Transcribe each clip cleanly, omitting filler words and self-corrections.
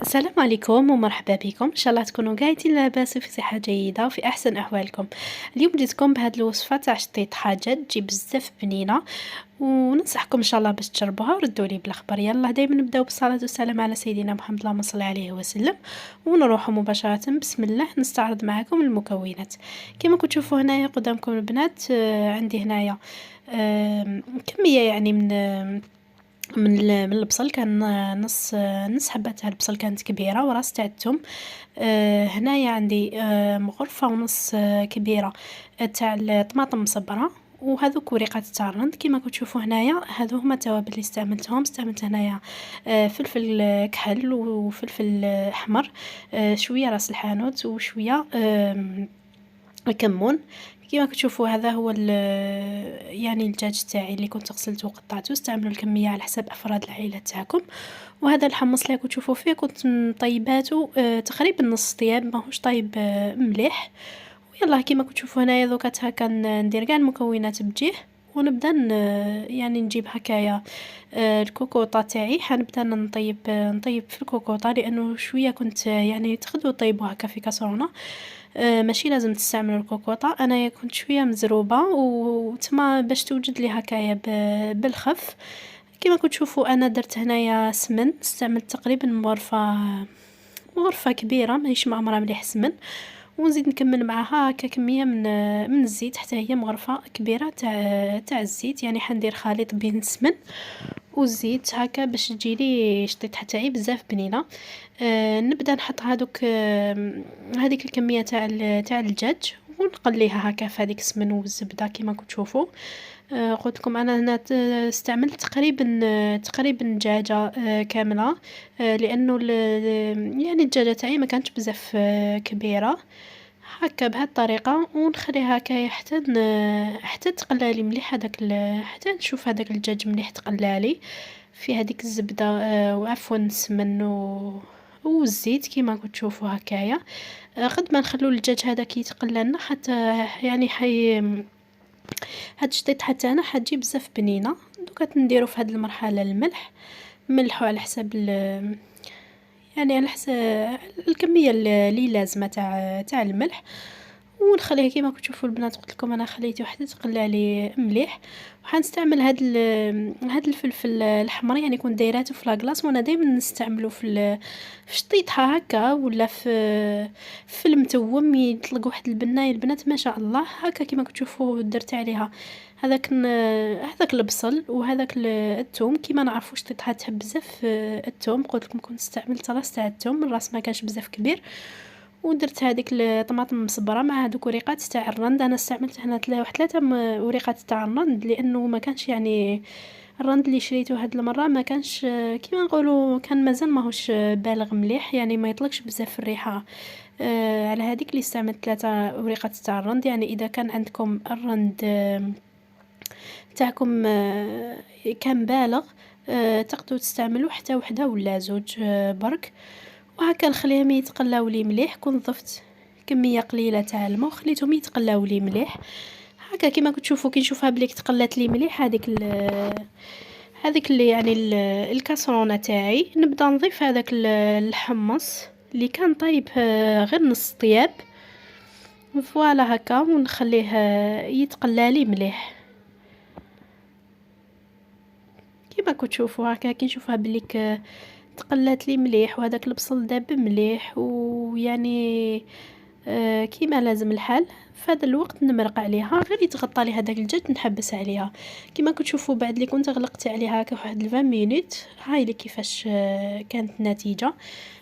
السلام عليكم ومرحبا بكم، ان شاء الله تكونوا قاعدين لاباس وفي صحه جيده وفي احسن احوالكم. اليوم جيتكم بهذه الوصفه تاع شطيط حاجات تجي بزاف بنينه، وننصحكم ان شاء الله باش تجربوها وردوا لي بالاخبار. يلا دائما نبداو بالصلاه والسلام على سيدنا محمد اللهم صل عليه وسلم، ونروحوا مباشره بسم الله نستعرض معكم المكونات. كما كتشوفوا هنايا قدامكم البنات، عندي هنايا كميه يعني من البصل. كان نص حبه تاع البصل كانت كبيره، وراس تاع الثوم. هنايا عندي غرفه ونص كبيره تاع الطماطم مصبره، وهذوك وريقات تاع الرند. كما كتشوفوا هنايا هذو هما التوابل اللي استعملت هنايا فلفل كحل وفلفل احمر، شويه راس الحانوت وشويه كمون. كما كتشوفوا هذا هو يعني الدجاج تاعي اللي كنت غسلته وقطعته. استعملوا الكميه على حسب افراد العائله تاعكم. وهذا الحمص اللي كتشوفوا فيه كنت مطيباته تقريبا نص طياب، ماهوش طيب مليح. ويلا كما كتشوفوا هنايا دوكا هكا ندير كاع المكونات بجيه، ونبدا يعني نجيب هكايا الكوكوطه تاعي. حنبدا نطيب في الكوكوطه، لانه شويه كنت يعني تقدروا طيبوا هكا في كاسرونه. ماشي لازم تستعملوا الكوكوطه. انا كنت شويه مزروبه وتما باش توجد لي هكايا بالخف. كما كتشوفوا انا درت هنايا سمن، استعملت تقريبا مغرفه كبيره ماهيش معمره مليح سمن، ونزيد نكمل معها هكا كميه من الزيت، حتى هي مغرفه كبيره تاع الزيت. يعني حندير خليط بين السمن والزيت هكا باش تجيلي شطيطه تاعي بزاف بنينه. نبدا نحط هذيك الكميه تاع الدجاج، ونقليها هكا في هذيك السمن والزبده. كما كتشوفوا قلت لكم انا هنا استعملت تقريبا دجاجه كامله، لانه يعني الدجاجه تاعي ما كانتش بزاف كبيره. هكا بهذه الطريقه ونخليها هكايا حتى تقلالي مليح حتى نشوف هذاك الدجاج مليح تقلالي في هذيك الزبده، وعفوا السمن والزيت. كما كتشوفوا هكايا قد ما نخلو الدجاج هذا كي يتقلى لنا حتى يعني هاد الشطيط حتى انا حتجي بزاف بنينه. دوكا نديرو في هذه المرحله الملح، ملحو على حسب يعني على حسب الكميه اللي لازمه تاع الملح. ونخليه كيما كتشوفوا البنات، قلت لكم انا خليته حتى تقلى لي مليح. وحنستعمل هاد الفلفل الاحمر، يعني كنت دايراته في لاكلاص، وانا دائما نستعمله في شطيطها هكا ولا في المتوم يطلق واحد البنايه البنات ما شاء الله. هكا كيما كتشوفوا درت عليها هذاك البصل وهذاك الثوم. كيما نعرفوا شطيطها تحب بزاف الثوم، قلت لكم كنت استعملت راس تاع الثوم، الراس ما كانش بزاف كبير. ودرت هذيك الطماطم مصبره مع هذوك وريقات تاع الرند. انا استعملت هنا واحد 3 وريقات تاع الرند، لانه ما كانش يعني الرند اللي شريته هاد المره ما كانش كيما نقولوا كان مازال ماهوش بالغ مليح، يعني ما يطلقش بزاف الريحه. على هذيك اللي استعملت 3 وريقات تاع الرند. يعني اذا كان عندكم الرند تاعكم كان بالغ، تقدروا تستعملوا حتى وحده ولا زوج برك. وهكا نخليهم يتقلاو لي مليح. كنت ضفت كميه قليله تاع الماء وخليتهم يتقلاو لي مليح. هكا كيما كتشوفوا كي نشوفها بلي تقلات لي مليح هذيك اللي يعني الكاسرونه تاعي، نبدا نضيف هذاك الحمص اللي كان طيب غير نص طياب. فوالا هكا ونخليه يتقلى لي مليح. كيما كتشوفوا هكا كي نشوفها بلي تقلات لي مليح، وهذاك البصل داب مليح، ويعني كيما لازم الحال. في هذا الوقت نمرق عليها، غير يتغطى لي هذاك الدجاج نحبس عليها. كيما كتشوفوا بعد اللي كنت غلقت عليها هكا واحد 20 مينوت، هاي اللي كيفاش كانت النتيجه.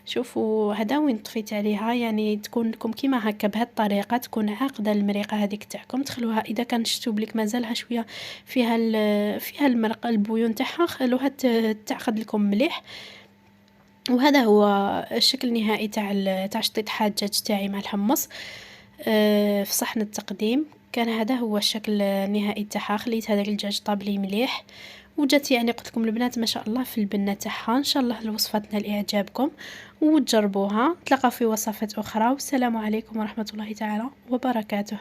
شوفوا هذا وين طفيت عليها، يعني تكون لكم كيما هكا بهذه الطريقه، تكون عاقده المريقه هذيك تاعكم. تخلوها اذا كان شفتوا بليك مازالها شويه فيها المرق البويون تاعها، خلوها تعقد لكم مليح. وهذا هو الشكل النهائي تاع شطيط حاجات تاعي مع الحمص في صحن التقديم. كان هذا هو الشكل النهائي تاعها. خليت هذاك الدجاج طاب لي مليح، وجات يعني قلت لكم البنات ما شاء الله في البنه تاعها. ان شاء الله الوصفه تنال اعجابكم وتجربوها. نتلاقاو في وصفات اخرى، والسلام عليكم ورحمه الله تعالى وبركاته.